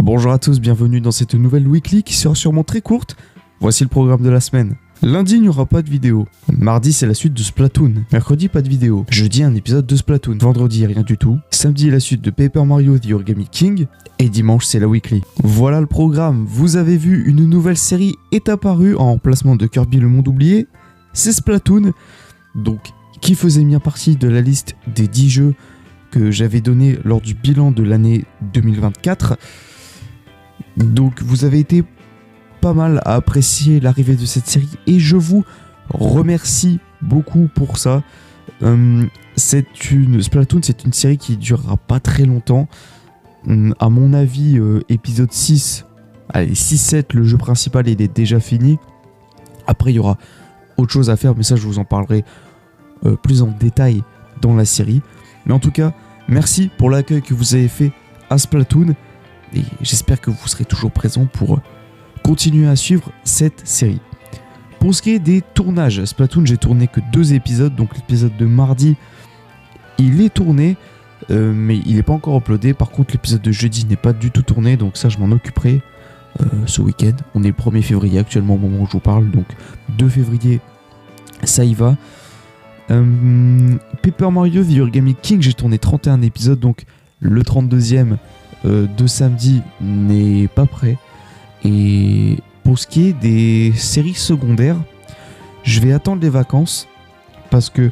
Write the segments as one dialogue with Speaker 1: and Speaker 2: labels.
Speaker 1: Bonjour à tous, bienvenue dans cette nouvelle weekly qui sera sûrement très courte. Voici le programme de la semaine. Lundi, il n'y aura pas de vidéo. Mardi, c'est la suite de Splatoon. Mercredi, pas de vidéo. Jeudi, un épisode de Splatoon. Vendredi, rien du tout. Samedi, la suite de Paper Mario The Origami King. Et dimanche, c'est la weekly. Voilà le programme. Vous avez vu, une nouvelle série est apparue en remplacement de Kirby le Monde Oublié. C'est Splatoon. Donc, qui faisait bien partie de la liste des 10 jeux que j'avais donné lors du bilan de l'année 2024. Donc, vous avez été pas mal à apprécier l'arrivée de cette série et je vous remercie beaucoup pour ça. Splatoon, c'est une série qui durera pas très longtemps. À mon avis, épisode 6, allez, 6-7, le jeu principal il est déjà fini. Après, il y aura autre chose à faire, mais ça, je vous en parlerai plus en détail dans la série. Mais en tout cas, merci pour l'accueil que vous avez fait à Splatoon et j'espère que vous serez toujours présents pour continuer à suivre cette série. Pour ce qui est des tournages, Splatoon, j'ai tourné que 2 épisodes, donc l'épisode de mardi, il est tourné, mais il n'est pas encore uploadé. Par contre, l'épisode de jeudi n'est pas du tout tourné, donc ça, je m'en occuperai ce week-end. On est le 1er février actuellement au moment où je vous parle, donc 2 février, ça y va. Paper Mario The Origami King, j'ai tourné 31 épisodes, donc le 32e de samedi n'est pas prêt. Et pour ce qui est des séries secondaires, je vais attendre les vacances parce que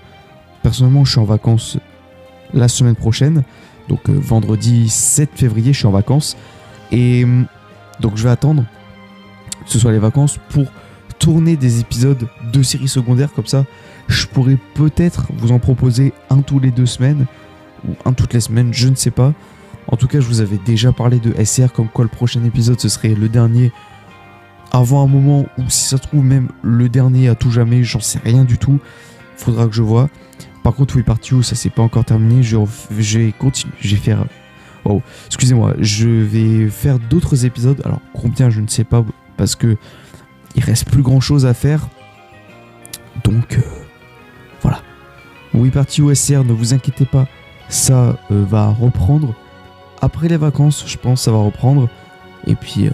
Speaker 1: personnellement je suis en vacances la semaine prochaine, donc vendredi 7 février je suis en vacances et donc je vais attendre que ce soit les vacances pour tourner des épisodes de séries secondaires. Comme ça je pourrais peut-être vous en proposer un tous les 2 semaines ou un toutes les semaines, je ne sais pas. En tout cas, je vous avais déjà parlé de SR, comme quoi le prochain épisode, ce serait le dernier avant un moment, ou si ça se trouve même le dernier à tout jamais, j'en sais rien du tout. Faudra que je vois. Par contre, We Part You, ça c'est pas encore terminé. Je vais continuer. Oh, excusez-moi. Je vais faire d'autres épisodes. Alors, combien, je ne sais pas, parce que il reste plus grand chose à faire. Donc, voilà. We Part You SR, ne vous inquiétez pas, ça va reprendre. Après les vacances, je pense que ça va reprendre. Et puis,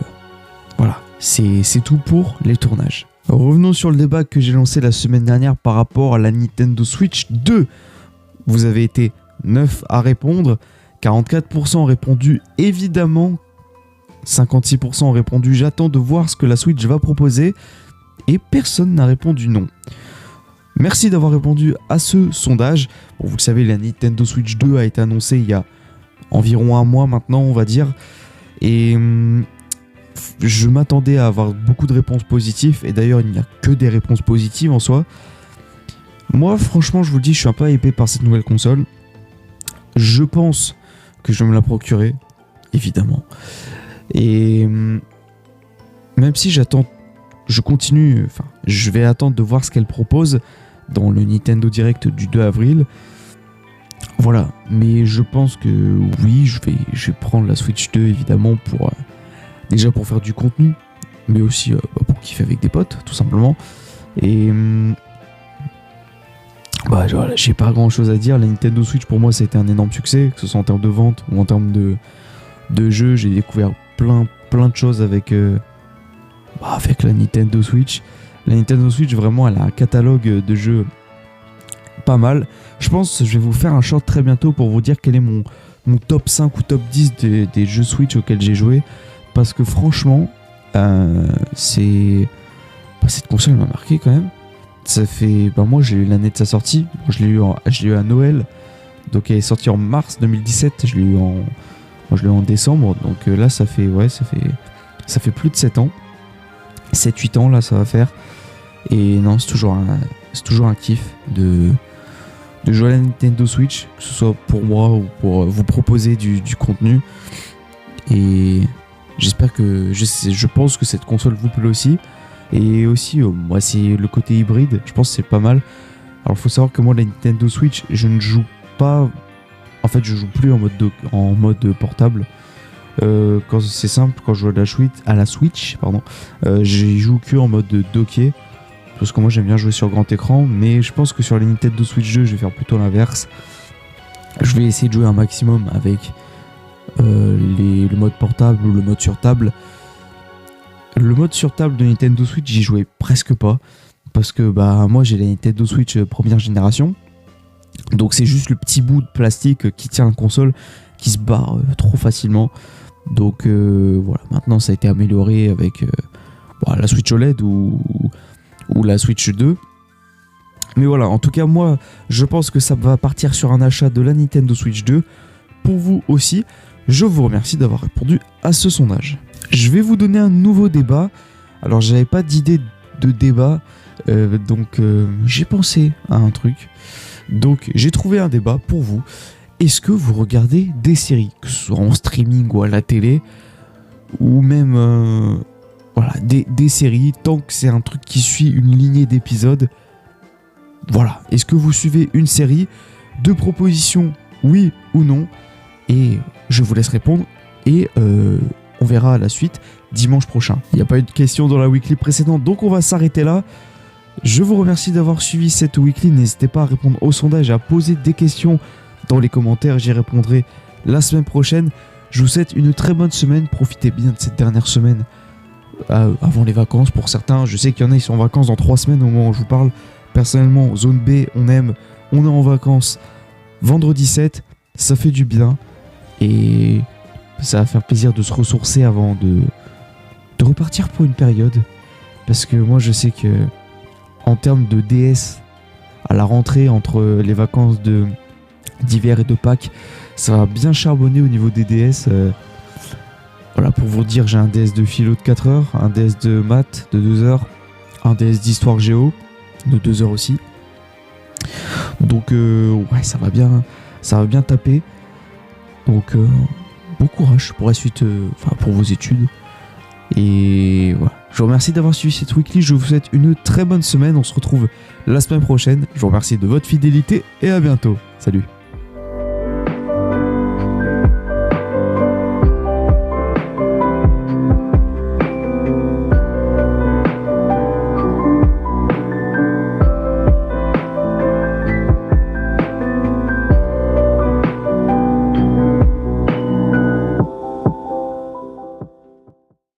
Speaker 1: voilà, c'est tout pour les tournages. Revenons sur le débat que j'ai lancé la semaine dernière par rapport à la Nintendo Switch 2. Vous avez été 9 à répondre. 44% ont répondu évidemment. 56% ont répondu j'attends de voir ce que la Switch va proposer. Et personne n'a répondu non. Merci d'avoir répondu à ce sondage. Bon, vous le savez, la Nintendo Switch 2 a été annoncée il y a environ un mois maintenant, on va dire, et je m'attendais à avoir beaucoup de réponses positives, et d'ailleurs il n'y a que des réponses positives en soi. Moi franchement, je vous le dis, je suis un peu hypé par cette nouvelle console. Je pense que je vais me la procurer, évidemment, et même si je vais attendre de voir ce qu'elle propose dans le Nintendo Direct du 2 avril. Voilà, mais je pense que oui, je vais prendre la Switch 2 évidemment pour déjà pour faire du contenu, mais aussi pour kiffer avec des potes, tout simplement. Et voilà, j'ai pas grand chose à dire. La Nintendo Switch pour moi ça a été un énorme succès, que ce soit en termes de vente ou en termes de jeux. J'ai découvert plein de choses avec la Nintendo Switch. La Nintendo Switch vraiment elle a un catalogue de jeux pas mal. Je pense que je vais vous faire un short très bientôt pour vous dire quel est mon top 5 ou top 10 des jeux Switch auxquels j'ai joué. Parce que franchement, cette console m'a marqué quand même. Ça fait, moi j'ai eu l'année de sa sortie. Je l'ai eu à Noël. Donc elle est sortie en mars 2017. Je l'ai eu en décembre. Donc là ça fait plus de 7 ans. 7-8 ans là ça va faire. Et non, c'est toujours un kiff de jouer à la Nintendo Switch, que ce soit pour moi ou pour vous proposer du contenu. Et j'espère que je pense que cette console vous plaît aussi. Et aussi moi c'est le côté hybride, je pense que c'est pas mal. Alors faut savoir que moi la Nintendo Switch, je ne joue pas, en fait je joue plus en mode portable. Quand c'est simple, quand je joue à la Switch, j'y joue que en mode docké. Parce que moi j'aime bien jouer sur grand écran, mais je pense que sur la Nintendo Switch 2 je vais faire plutôt l'inverse. Je vais essayer de jouer un maximum avec le mode portable ou le mode sur table. Le mode sur table de Nintendo Switch, j'y jouais presque pas. Parce que moi j'ai la Nintendo Switch première génération. Donc c'est juste le petit bout de plastique qui tient la console qui se barre trop facilement. Donc voilà, maintenant ça a été amélioré avec la Switch OLED ou la Switch 2. Mais voilà, en tout cas moi je pense que ça va partir sur un achat de la Nintendo Switch 2. Pour vous aussi, je vous remercie d'avoir répondu à ce sondage. Je vais vous donner un nouveau débat. Alors j'avais pas d'idée de débat, donc j'ai pensé à un truc. Donc j'ai trouvé un débat pour vous. Est-ce que vous regardez des séries, que ce soit en streaming ou à la télé, ou même des séries, tant que c'est un truc qui suit une lignée d'épisodes? Voilà, est-ce que vous suivez une série? Deux propositions, oui ou non, et je vous laisse répondre, et on verra la suite dimanche prochain. Il n'y a pas eu de questions dans la weekly précédente, donc on va s'arrêter là. Je vous remercie d'avoir suivi cette weekly, n'hésitez pas à répondre au sondage et à poser des questions dans les commentaires, j'y répondrai la semaine prochaine. Je vous souhaite une très bonne semaine, profitez bien de cette dernière semaine avant les vacances. Pour certains, je sais qu'il y en a, ils sont en vacances dans 3 semaines au moment où je vous parle. Personnellement, zone B, on est en vacances vendredi 7, ça fait du bien et ça va faire plaisir de se ressourcer avant de repartir pour une période. Parce que moi je sais que en termes de DS, à la rentrée entre les vacances d'hiver et de Pâques, ça va bien charbonner au niveau des DS. Voilà, pour vous dire, j'ai un DS de philo de 4 heures, un DS de maths de 2 heures, un DS d'histoire géo de 2 heures aussi. Donc ouais, ça va bien taper. Donc bon courage pour la suite, pour vos études. Et voilà. Je vous remercie d'avoir suivi cette weekly. Je vous souhaite une très bonne semaine. On se retrouve la semaine prochaine. Je vous remercie de votre fidélité et à bientôt. Salut.